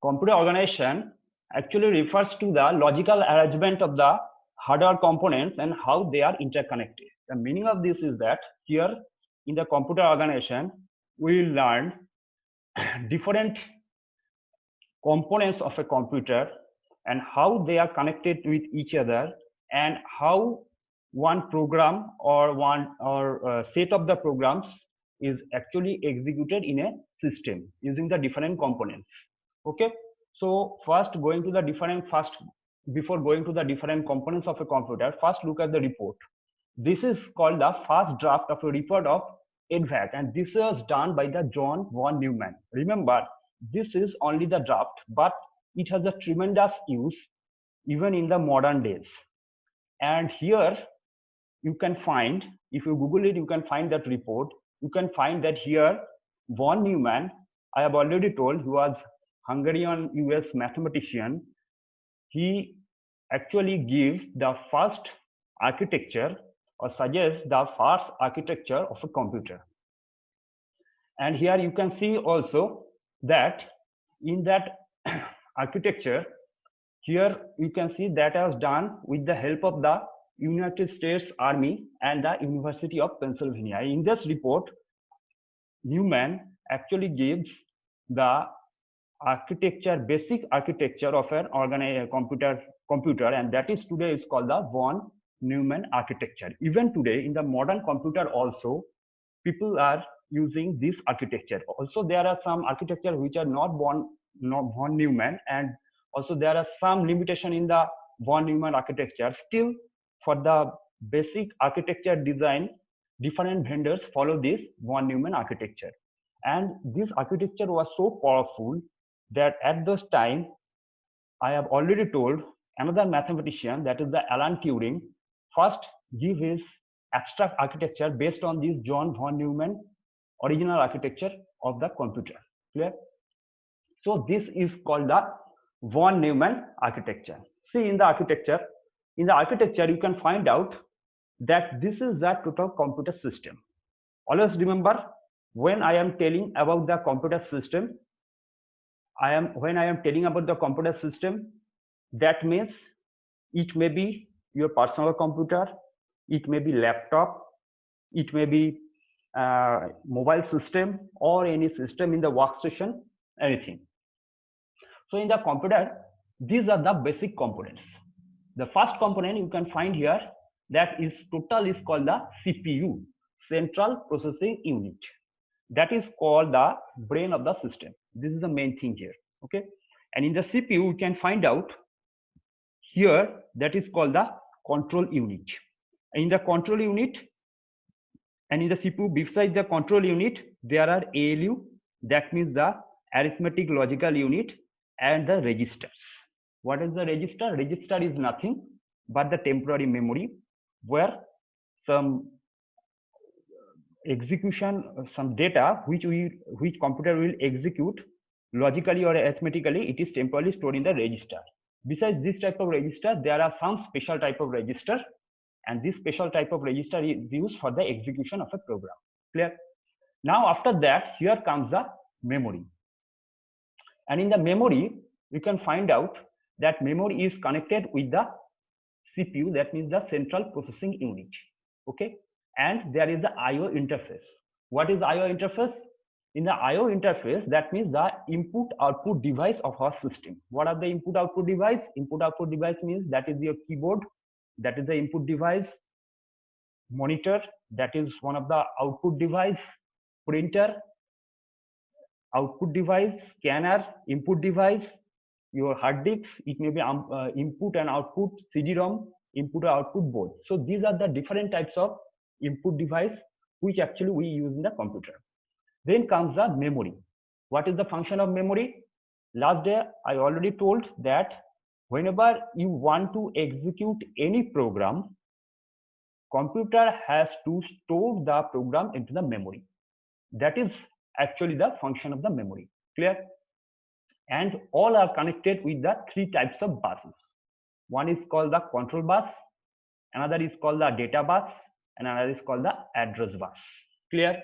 computer organization actually refers to the logical arrangement of the hardware components and how they are interconnected. The meaning of this is that here in the computer organization, we will learn different components of a computer and how they are connected with each other, and how one program or one or set of the programs is actually executed in a system using the different components. Okay, so before going to the different components of a computer, first look at the report. This is called the first draft of a report of EDVAC, and this was done by the John von Neumann. Remember, this is only the draft, but it has a tremendous use even in the modern days. And here you can find, if you Google it, you can find that report. You can find that here von Neumann, I have already told, he was Hungarian US mathematician. He actually gives the first architecture or suggests the first architecture of a computer. And here you can see also that in that architecture, here you can see that was done with the help of the United States Army and the University of Pennsylvania. In this report, Neumann actually gives the architecture, basic architecture of an organized computer, and that is today is called the von Neumann architecture. Even today in the modern computer also, people are using this architecture. Also there are some architecture which are not von Neumann, and also there are some limitation in the von Neumann architecture. Still, for the basic architecture design, different vendors follow this von Neumann architecture. And this architecture was so powerful that at this time, I have already told, another mathematician, that is the Alan Turing, first give his abstract architecture based on this John von Neumann original architecture of the computer. Clear? So this is called the von Neumann architecture. See, in the architecture you can find out that this is the total computer system. Always remember, when I am telling about the computer system, when I am telling about the computer system, that means it may be your personal computer, it may be laptop, it may be mobile system, or any system in the workstation, anything. So in the computer, these are the basic components. The first component you can find here, that is total, is called the CPU, Central Processing Unit. That is called the brain of the system. This is the main thing here. Okay, and in the CPU we can find out here, that is called the control unit. In the control unit, and in the CPU, beside the control unit, there are ALU, that means the arithmetic logical unit, and the registers. What is the register? Register is nothing but the temporary memory where some execution, some data which computer will execute logically or arithmetically, it is temporarily stored in the register. Besides this type of register, there are some special type of register, and this special type of register is used for the execution of a program. Clear? Now after that, here comes the memory. And in the memory, you can find out that memory is connected with the CPU, that means the central processing unit. Okay, and there is the IO interface. What is IO interface? In the IO interface, that means the input output device of our system. What are the input output device? Input output device means that is your keyboard, that is the input device, monitor, that is one of the output device, printer, output device, scanner, input device, your hard disk, it may be input and output, CD-ROM, input or output both. So these are the different types of input device which actually we use in the computer. Then comes the memory. What is the function of memory? Last day I already told that whenever you want to execute any program, computer has to store the program into the memory. That is actually the function of the memory. Clear? And all are connected with the three types of buses. One is called the control bus, another is called the data bus, and another is called the address bus. Clear?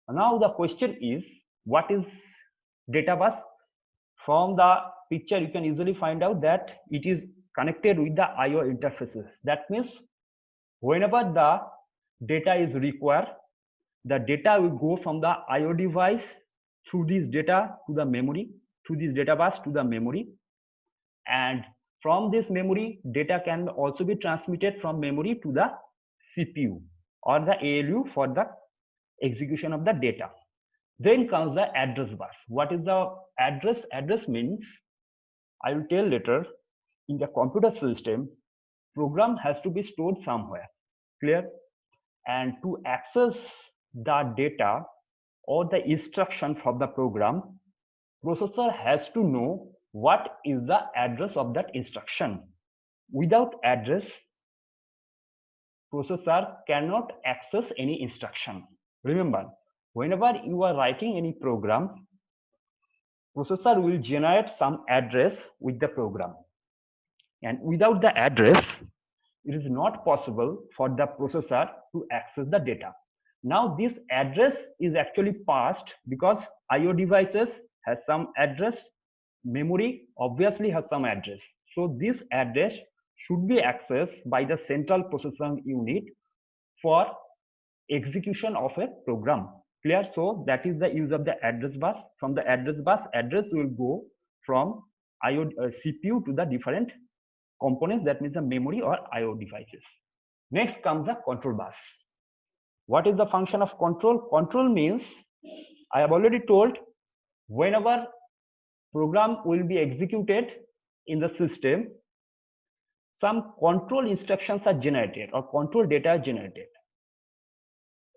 Now the question is, what is data bus? From the picture, you can easily find out that it is connected with the IO interfaces. That means whenever the data is required, the data will go from the IO device through this data to the memory, through this data bus to the memory, and from this memory, data can also be transmitted from memory to the CPU or the ALU for the execution of the data. Then comes the address bus. What is the address? Address means, I will tell later, in the computer system, program has to be stored somewhere. Clear? And to access the data or the instruction from the program, processor has to know what is the address of that instruction. Without address, processor cannot access any instruction. Remember, whenever you are writing any program, processor will generate some address with the program. And without the address, it is not possible for the processor to access the data. Now this address is actually passed because IO devices has some address, memory obviously has some address. So this address should be accessed by the central processing unit for execution of a program. Clear? So that is the use of the address bus. From the address bus, address will go from IO CPU to the different components, that means the memory or IO devices. Next comes the control bus. What is the function of control? Control means, I have already told, whenever program will be executed in the system, some control instructions are generated or control data are generated.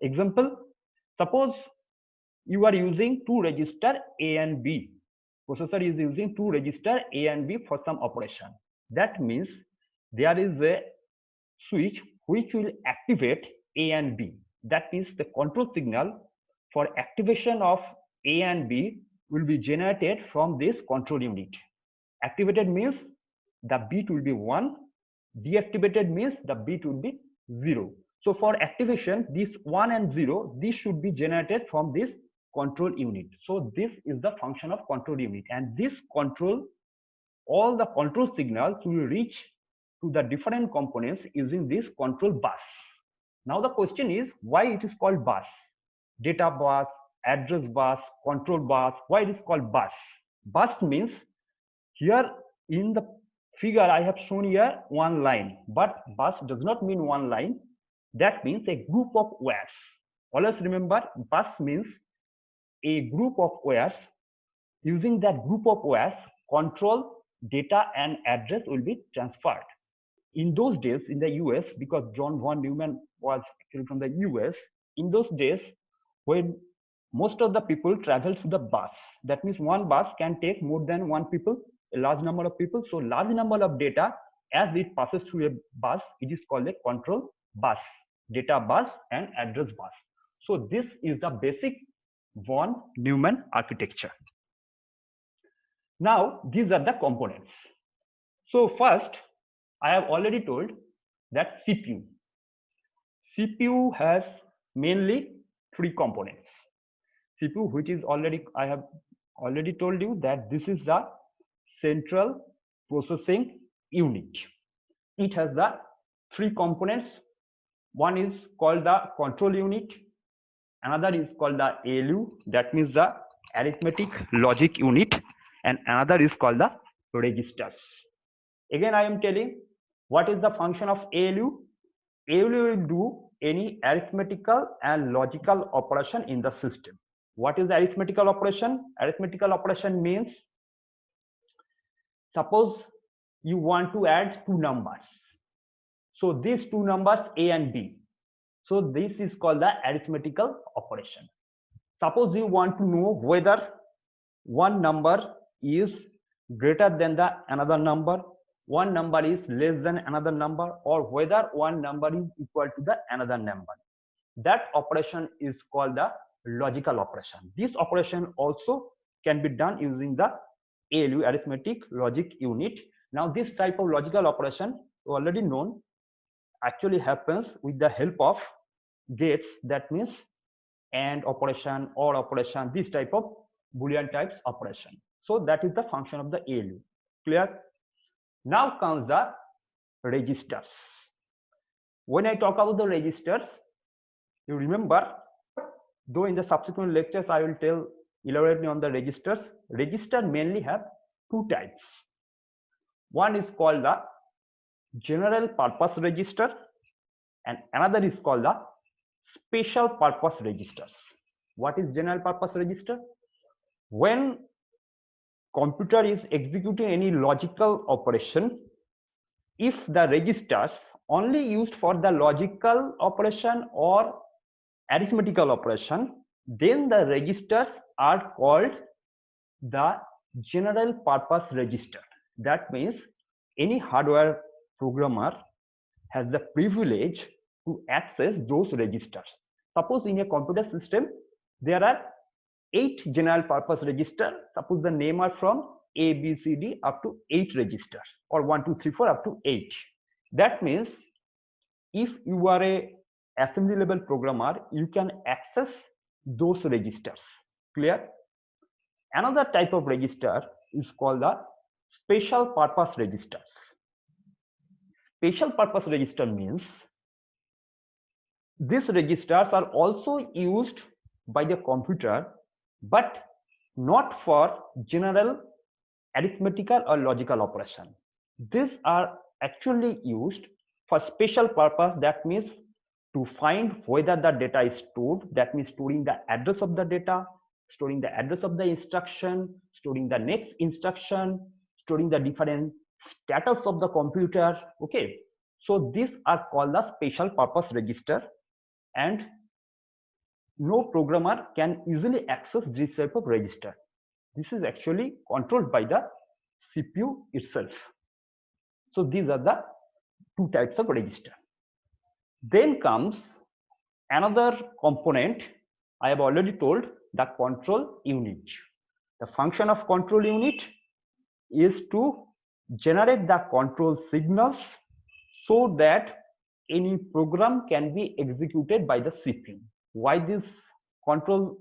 Example, suppose you are using two register A and B. Processor is using two register A and B for some operation. That means there is a switch which will activate A and B. That means the control signal for activation of A and B will be generated from this control unit. Activated means the bit will be 1. Deactivated means the bit will be 0. So for activation, this 1 and 0, this should be generated from this control unit. So this is the function of control unit, and this control, all the control signals will reach to the different components using this control bus. Now the question is, why it is called bus? Data bus, address bus, control bus, why it is called bus? Bus means, here in the figure I have shown here one line, but bus does not mean one line. That means a group of wires. Always remember, bus means a group of wires. Using that group of wires, control, data and address will be transferred. In those days in the US, because John von Neumann was actually from the US, in those days when most of the people travel through the bus, that means one bus can take more than one people, a large number of people. So large number of data, as it passes through a bus, it is called a control bus, data bus and address bus. So this is the basic von Neumann architecture. Now these are the components. So first, I have already told that CPU. CPU has mainly three components. CPU, which is already, I have already told you that this is the central processing unit. It has the three components. One is called the control unit. Another is called the ALU, that means the arithmetic logic unit, and another is called the registers. Again, I am telling what is the function of ALU. ALU will do any arithmetical and logical operation in the system. What is the arithmetical operation? Arithmetical operation means, suppose you want to add two numbers. So these two numbers A and B. So this is called the arithmetical operation. Suppose you want to know whether one number is greater than the another number, one number is less than another number, or whether one number is equal to the another number. That operation is called the logical operation. This operation also can be done using the ALU, arithmetic logic unit. Now this type of logical operation, already known, actually happens with the help of gates. That means AND operation, OR operation, this type of Boolean types operation. So that is the function of the ALU. Clear? Now comes the registers. When I talk about the registers, you remember, though in the subsequent lectures I will tell elaborately on the registers. Register mainly have two types. One is called the general purpose register and another is called the special purpose registers. What is general purpose register? When computer is executing any logical operation, if the registers only used for the logical operation or arithmetical operation, then the registers are called the general purpose register. That means any hardware programmer has the privilege to access those registers. Suppose in a computer system there are 8 general purpose registers. Suppose the name are from A, B, C, D up to 8 registers, or 1, 2, 3, 4 up to 8. That means if you are a assembly level programmer, you can access those registers. Clear? Another type of register is called the special purpose registers. Special purpose register means these registers are also used by the computer, but not for general arithmetical or logical operation. These are actually used for special purpose. That means to find whether the data is stored, that means storing the address of the data, storing the address of the instruction, storing the next instruction, storing the different status of the computer. Okay, so these are called the special purpose register, and no programmer can easily access this type of register. This is actually controlled by the CPU itself. So these are the two types of register. Then comes another component. I have already told, the control unit. The function of control unit is to generate the control signals so that any program can be executed by the CPU. Why these control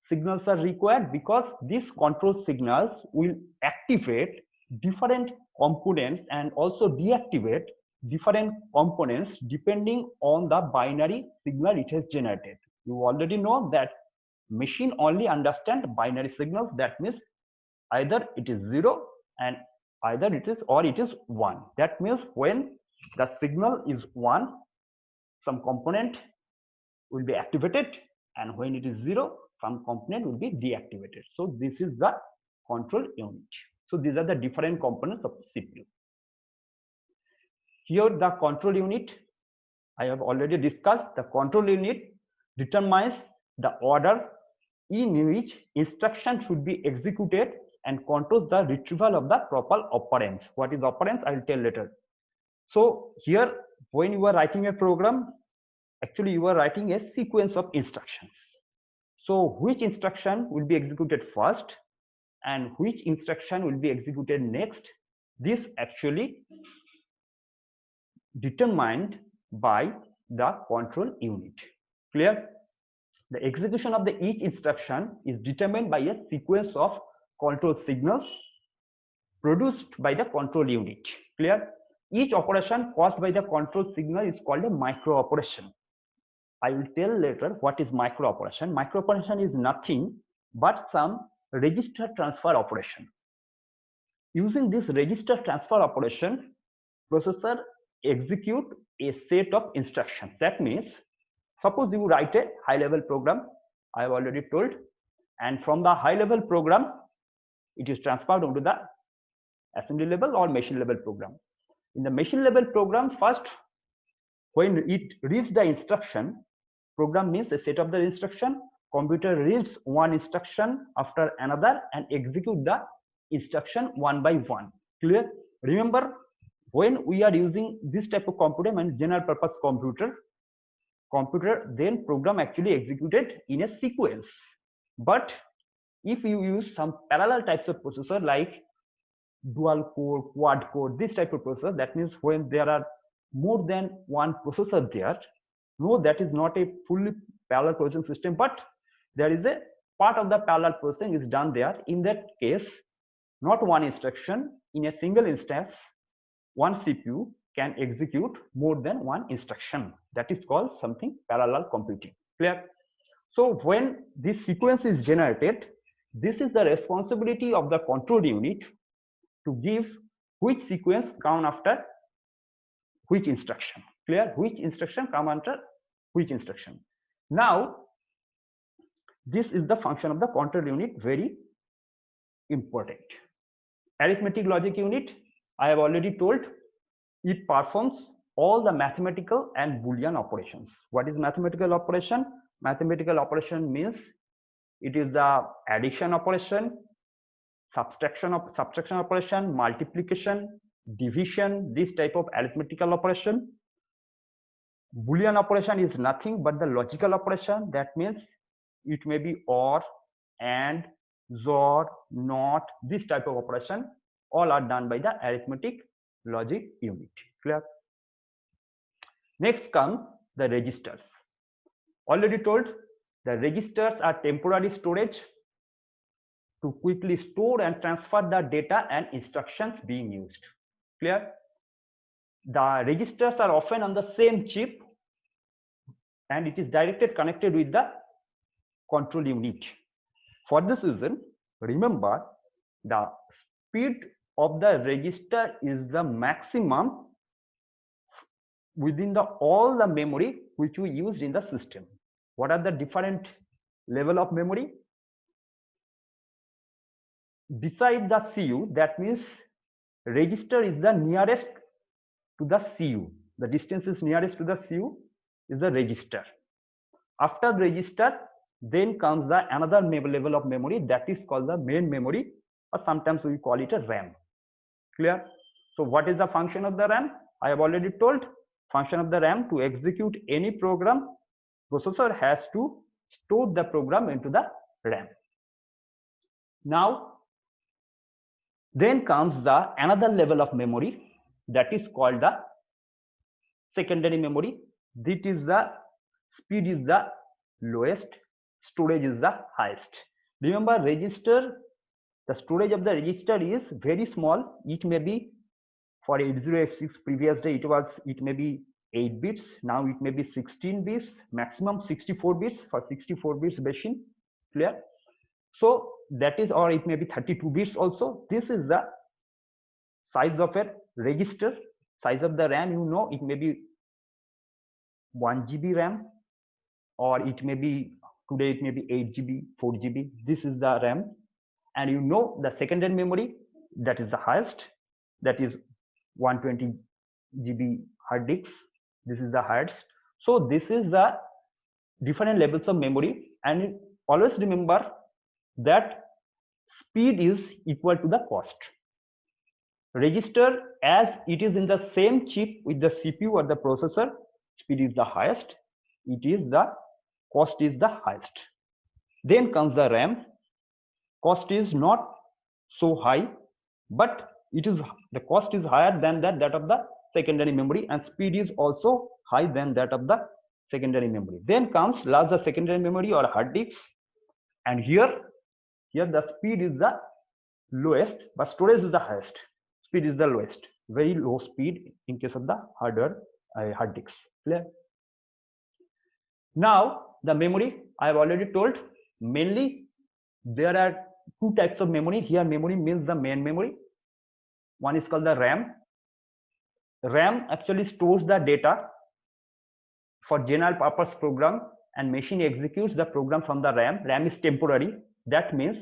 signals are required? Because these control signals will activate different components and also deactivate different components depending on the binary signal it has generated. You already know that machine only understand binary signals. That means either it is 0 and either it is, or it is 1. That means when the signal is 1, some component will be activated, and when it is 0, some component will be deactivated. So this is the control unit. So these are the different components of the CPU. Here the control unit, I have already discussed. The control unit determines the order in which instruction should be executed and controls the retrieval of the proper operands. What is operands? I will tell later. So here, when you are writing a program, actually you are writing a sequence of instructions. So which instruction will be executed first and which instruction will be executed next, this actually determined by the control unit. Clear? The execution of the each instruction is determined by a sequence of control signals produced by the control unit. Clear? Each operation caused by the control signal is called a micro operation. I will tell later what is micro operation. Micro operation is nothing but some register transfer operation. Using this register transfer operation, processor execute a set of instructions. That means, suppose you write a high level program, I have already told, and from the high level program it is transferred onto the assembly level or machine level program. In the machine level program, first when it reads the instruction, program means a set of the instruction, computer reads one instruction after another and execute the instruction one by one. Clear? Remember, when we are using this type of computer and general purpose computer, then program actually executed in a sequence. But if you use some parallel types of processor like dual core, quad core, this type of processor, that means when there are more than one processor there, no, that is not a fully parallel processing system, but there is a part of the parallel processing is done there. In that case, not one instruction in a single instance, one CPU can execute more than one instruction. That is called something parallel computing. Clear? So when this sequence is generated, this is the responsibility of the control unit to give which sequence come after which instruction. Clear? Which instruction come after which instruction. Now, this is the function of the control unit, very important. Arithmetic logic unit, I have already told, it performs all the mathematical and Boolean operations. What is mathematical operation? Mathematical operation means it is the addition operation, subtraction operation, multiplication, division, this type of arithmetical operation. Boolean operation is nothing but the logical operation. That means it may be or, and, XOR, NOT, this type of operation. All are done by the arithmetic logic unit. Clear? Next come the registers. Already told, the registers are temporary storage to quickly store and transfer the data and instructions being used. Clear? The registers are often on the same chip and it is directly connected with the control unit. For this reason, remember the speed of the register is the maximum within the all the memory which we used in the system. What are the different level of memory? Beside the CU, that means register is the nearest to the CU. The distance is nearest to the CU is the register. After register, then comes the another level of memory, that is called the main memory, or sometimes we call it a RAM. Clear? So what is the function of the RAM? I have already told. Function of the RAM: to execute any program, processor has to store the program into the RAM. Now, then comes the another level of memory, that is called the secondary memory. This is the speed is the lowest, storage is the highest. Remember, register, the storage of the register is very small. It may be for 8086 previous day it may be 8 bits. Now it may be 16 bits, maximum 64 bits for 64 bits machine. Clear? So that is, or it may be 32 bits also. This is the size of a register. Size of the RAM, you know, it may be 1 GB RAM, or it may be, today it may be 8 GB, 4 GB. This is the RAM. And you know the secondary memory, that is the highest, that is 120 GB hard disks. This is the highest. So this is the different levels of memory, and always remember that speed is equal to the cost. Register, as it is in the same chip with the CPU or the processor, speed is the highest, it is the cost is the highest. Then comes the RAM. Cost is not so high, but it is, the cost is higher than that of the secondary memory, and speed is also high than that of the secondary memory. Then comes larger secondary memory or hard disks, and here the speed is the lowest, but storage is the highest. Speed is the lowest, very low speed in case of the hardware hard disks. Clear? Now the memory, I have already told, mainly there are two types of memory. Here memory means the main memory. One is called the RAM. RAM actually stores the data for general purpose program, and machine executes the program from the RAM. RAM is temporary. That means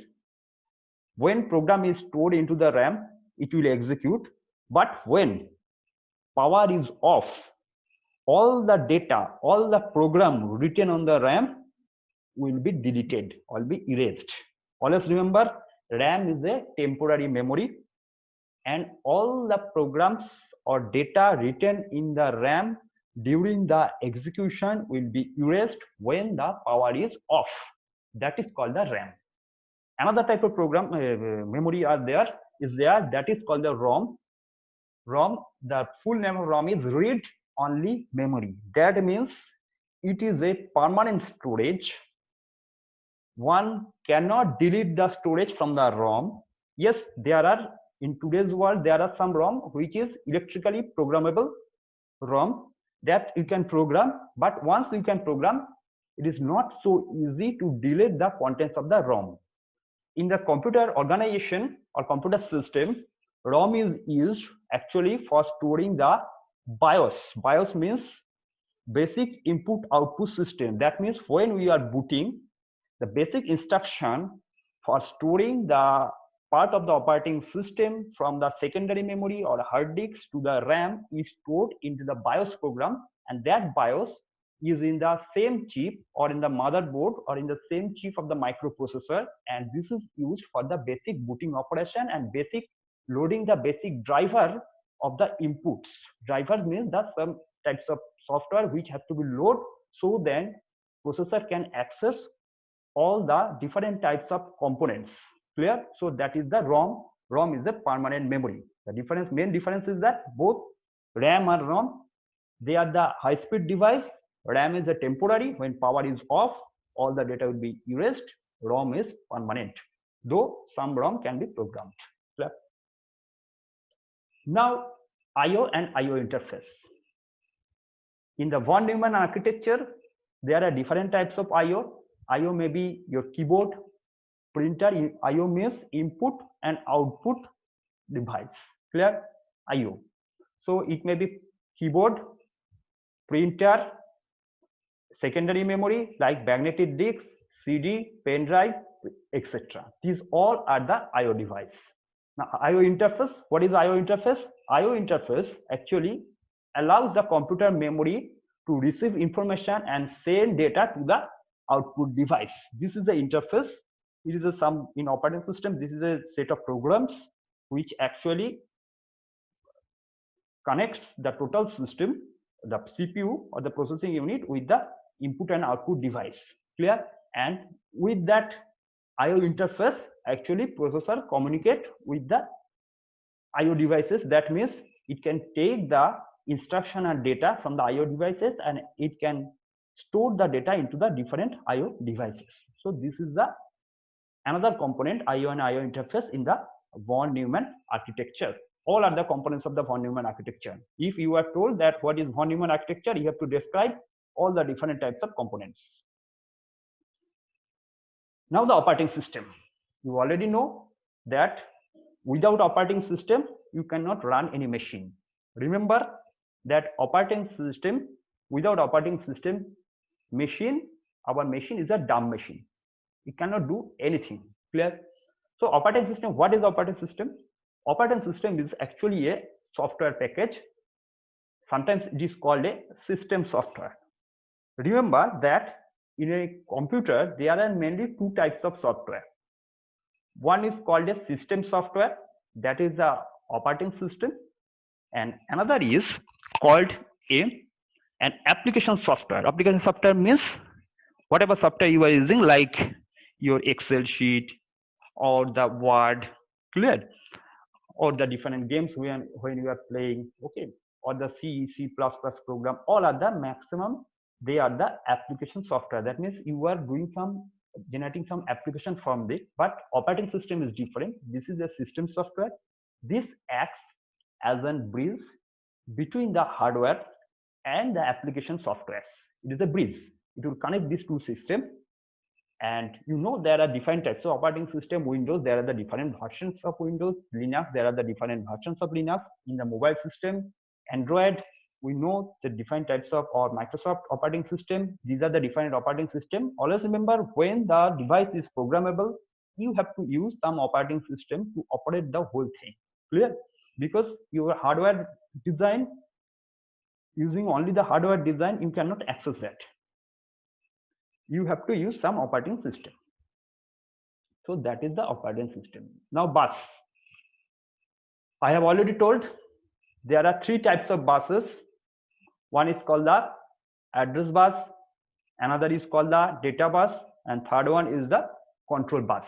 when program is stored into the RAM, it will execute, but when power is off, all the data, all the program written on the RAM will be deleted or be erased. Always remember, RAM is a temporary memory, and all the programs or data written in the RAM during the execution will be erased when the power is off. That is called the RAM. Another type of program memory is there, that is called the ROM. ROM, the full name of ROM is read only memory. That means it is a permanent storage one cannot delete the storage from the ROM. Yes, there are, in today's world, there are some ROM which is electrically programmable ROM that you can program, but once you can program, it is not so easy to delete the contents of the ROM. In the computer organization or computer system, ROM is used actually for storing the BIOS. BIOS means basic input output system. That means when we are booting, the basic instruction for storing the part of the operating system from the secondary memory or hard disk to the RAM is stored into the BIOS program, and that BIOS is in the same chip or in the motherboard or in the same chip of the microprocessor, and this is used for the basic booting operation and basic loading the basic driver of the inputs. Driver means that some types of software which have to be loaded so then processor can access all the different types of components. Clear? So that is the ROM. ROM is the permanent memory. The main difference is that both RAM and ROM, they are the high-speed device. RAM is a temporary. When power is off, all the data will be erased. ROM is permanent, though some ROM can be programmed. Clear? Now, I/O and I/O interface. In the von Neumann architecture, there are different types of I/O. I/O may be your keyboard, printer. I/O means input and output device. Clear? I/O. So it may be keyboard, printer, secondary memory like magnetic disks, CD, pen drive, etc. These all are the I/O device. Now, I/O interface. What is I/O interface? I/O interface actually allows the computer memory to receive information and send data to the output device. This is the interface. It is some in operating system. This is a set of programs which actually connects the total system, the CPU or the processing unit with the input and output device. Clear? And with that I/O interface, actually processor communicate with the I/O devices. That means it can take the instruction and data from the I/O devices and it can store the data into the different I/O devices. So this is the another component, I/O and I/O interface in the von Neumann architecture. All are the components of the von Neumann architecture. If you are told that what is von Neumann architecture, you have to describe all the different types of components. Now the operating system. You already know that without operating system, you cannot run any machine. Remember that operating system, without operating system, our machine is a dumb machine. It cannot do anything. Clear? So operating system, what is operating system? Operating system is actually a software package. Sometimes it is called a system software. Remember that in a computer, there are mainly two types of software. One is called a system software, that is the operating system, and another is called an application software. Application software means whatever software you are using, like your Excel sheet or the Word, clear, or the different games when you are playing, okay, or the C, C++ program, all are the maximum, they are the application software. That means you are doing some generating some application from it, but operating system is different. This is a system software. This acts as a bridge between the hardware and the application software. It is a bridge. It will connect these two systems. And you know there are different types of operating system. Windows, there are the different versions of Windows. Linux, there are the different versions of Linux. In the mobile system, Android, we know the different types of, or Microsoft operating system. These are the different operating system. Always remember, when the device is programmable, you have to use some operating system to operate the whole thing. Clear? Because your hardware design, using only the hardware design, you cannot access that. You have to use some operating system. So that is the operating system. Now bus. I have already told there are three types of buses. One is called the address bus, another is called the data bus, and third one is the control bus.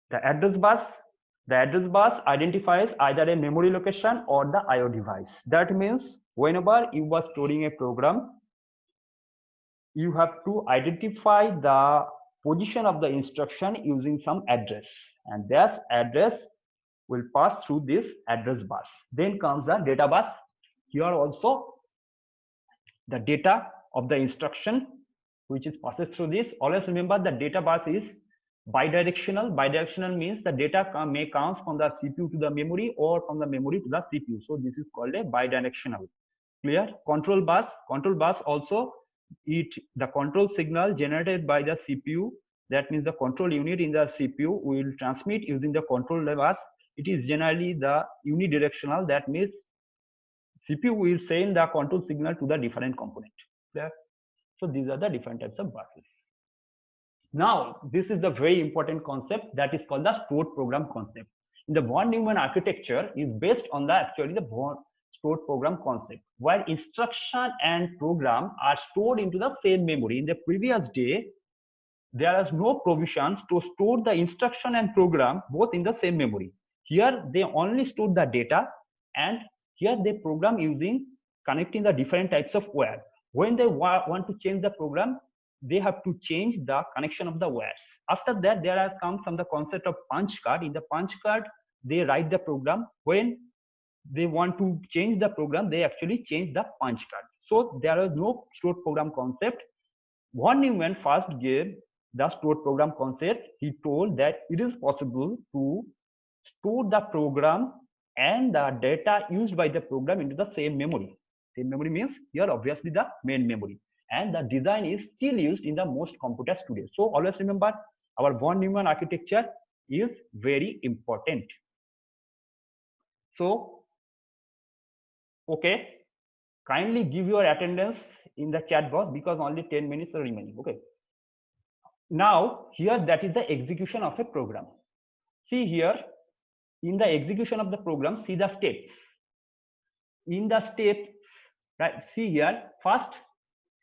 The address bus identifies either a memory location or the I/O device. That means whenever you are storing a program, you have to identify the position of the instruction using some address, and this address will pass through this address bus. Then comes the data bus. Here also the data of the instruction which is passes through this. Always remember the data bus is bidirectional. Bidirectional means the data may come from the CPU to the memory or from the memory to the CPU. So this is called a bidirectional. Clear? Control bus. Control bus also the control signal generated by the CPU. That means the control unit in the CPU will transmit using the control bus. It is generally the unidirectional. That means CPU will send the control signal to the different component. Clear? So these are the different types of buses. Now, this is the very important concept that is called the stored program concept. In the von Neumann architecture is based on the stored program concept, where instruction and program are stored into the same memory. In the previous day, there is no provisions to store the instruction and program both in the same memory. Here they only store the data, and here they program using connecting the different types of wire. When they want to change the program, they have to change the connection of the wires. After that, there has come from the concept of punch card. In the punch card, they write the program. When they want to change the program, they actually change the punch card. So there is no stored program concept. Von Neumann first gave the stored program concept. He told that it is possible to store the program and the data used by the program into the same memory. Same memory means here obviously the main memory, and the design is still used in the most computers today. So always remember, our von Neumann architecture is very important. So okay, kindly give your attendance in the chat box because only 10 minutes are remaining. Okay, now here that is the execution of a program. See here, in the execution of the program, see the steps. In the steps, right, see here, first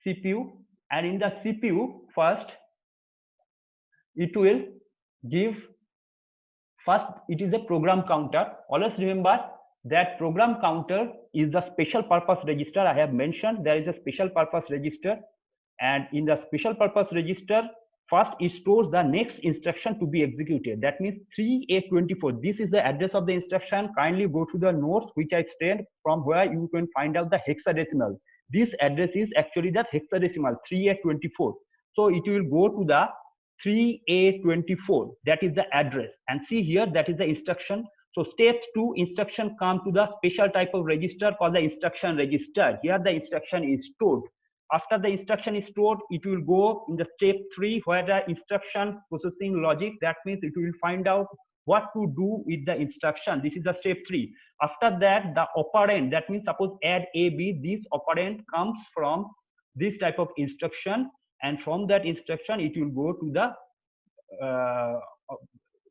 CPU, and in the CPU first it will give, first it is a program counter. Always remember that program counter is the special purpose register. I have mentioned there is a special purpose register, and in the special purpose register first it stores the next instruction to be executed. That means 3A24. This is the address of the instruction. Kindly go to the notes which I explained, from where you can find out the hexadecimal. This address is actually the hexadecimal 3A24. So it will go to the 3A24. That is the address. And see here, that is the instruction. So step 2, instruction come to the special type of register called the instruction register. Here the instruction is stored. After the instruction is stored, it will go in the step 3 where the instruction processing logic. That means it will find out what to do with the instruction. This is the step 3. After that, the operand, that means suppose add AB, this operand comes from this type of instruction, and from that instruction it will go to the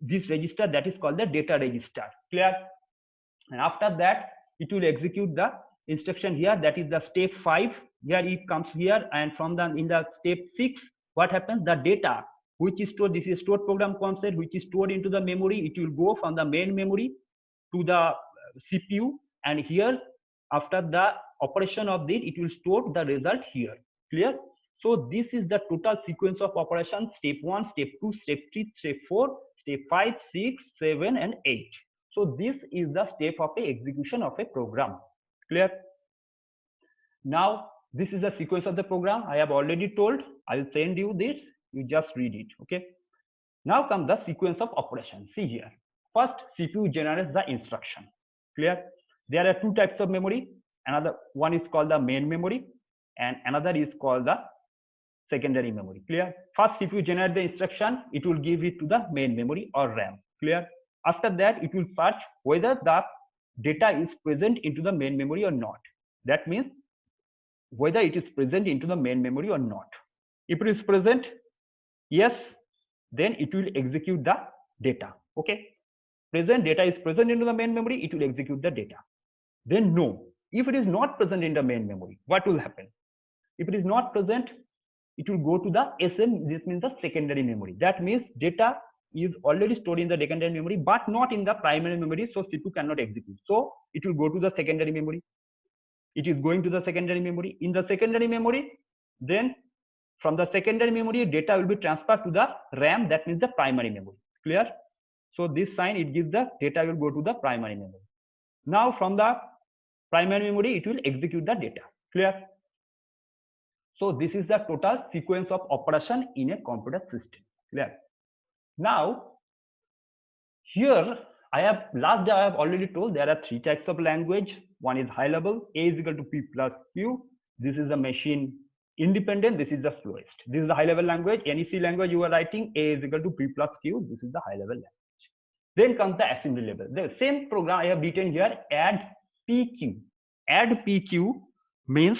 this register that is called the data register. Clear? And after that it will execute the instruction here, that is the step 5. Here it comes here, and from the in the step 6 what happens, the data which is stored, this is stored program concept, which is stored into the memory, it will go from the main memory to the CPU, and here after the operation of this it will store the result here. Clear? So this is the total sequence of operations: step 1, step 2, step 3, step 4, step 5, 6, 7 and 8. So this is the step of the execution of a program. Clear? Now this is the sequence of the program. I have already told. I will send you this, you just read it. Okay, now comes the sequence of operations. See here, first CPU generates the instruction. Clear? There are two types of memory. Another one is called the main memory, and another is called the secondary memory. Clear? First CPU generates the instruction, it will give it to the main memory or RAM. Clear? After that it will search whether the data is present into the main memory or not. That means whether it is present into the main memory or not. If it is present, yes, then it will execute the data. Okay, present data is present into the main memory, it will execute the data. Then no, if it is not present in the main memory, what will happen? If it is not present, it will go to the SM, this means the secondary memory. That means data is already stored in the secondary memory but not in the primary memory, so CPU cannot execute. So it will go to the secondary memory. It is going to the secondary memory. In the secondary memory, then From the secondary memory, data will be transferred to the RAM, that means the primary memory. Clear? So this sign, it gives the data will go to the primary memory. Now from the primary memory, it will execute the data. Clear? So this is the total sequence of operation in a computer system. Clear? Now here I have already told there are three types of language. One is high level, A is equal to P plus Q. This is the machine independent. This is the slowest. This is the high level language. NEC language you are writing, A is equal to P plus Q. This is the high level language. Then comes the assembly level. The same program I have written here, add PQ. Add PQ means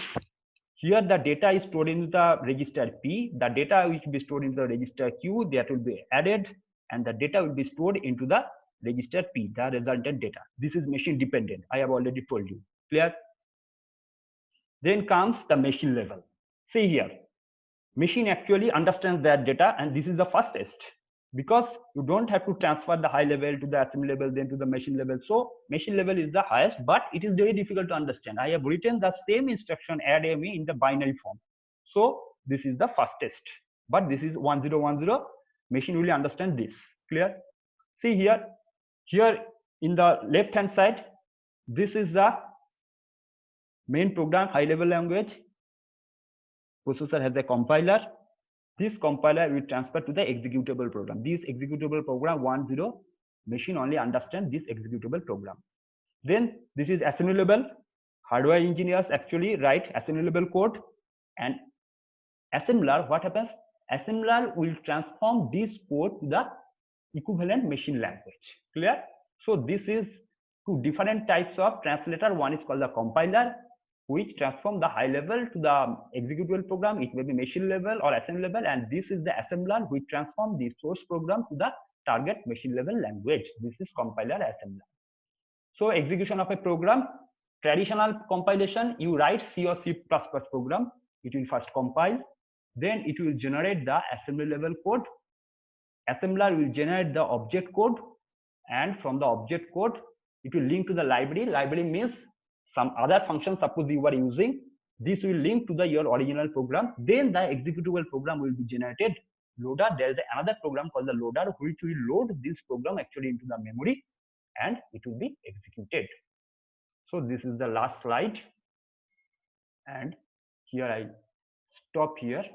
here the data is stored in the register P. The data which will be stored in the register Q, that will be added, and the data will be stored into the register P, the resultant data. This is machine dependent. I have already told you. Clear? Then comes the machine level. See here, machine actually understands that data, and this is the fastest because you don't have to transfer the high level to the assembly level, then to the machine level. So machine level is the highest, but it is very difficult to understand. I have written the same instruction add ME in the binary form. So this is the fastest, but this is 1010. Machine will understand this. Clear? See here, in the left hand side, this is the main program, high level language. Processor has a compiler. This compiler will transfer to the executable program. This executable program 10, machine only understand this executable program. Then this is assembly level. Hardware engineers actually write assembly level code, and assembler, what happens? Assembler will transform this code to the equivalent machine language. Clear? So this is two different types of translator. One is called the compiler, which transform the high level to the executable program. It may be machine level or assembly level, and this is the assembler which transform the source program to the target machine level language. This is compiler assembler. So execution of a program, traditional compilation, you write C or C++ program. It will first compile, then it will generate the assembly level code. Assembler will generate the object code, and from the object code, it will link to the library. Library means some other function, suppose you are using, this will link to your original program. Then the executable program will be generated. Loader, there is another program called the loader, which will load this program actually into the memory, and it will be executed. So this is the last slide, and here I stop here.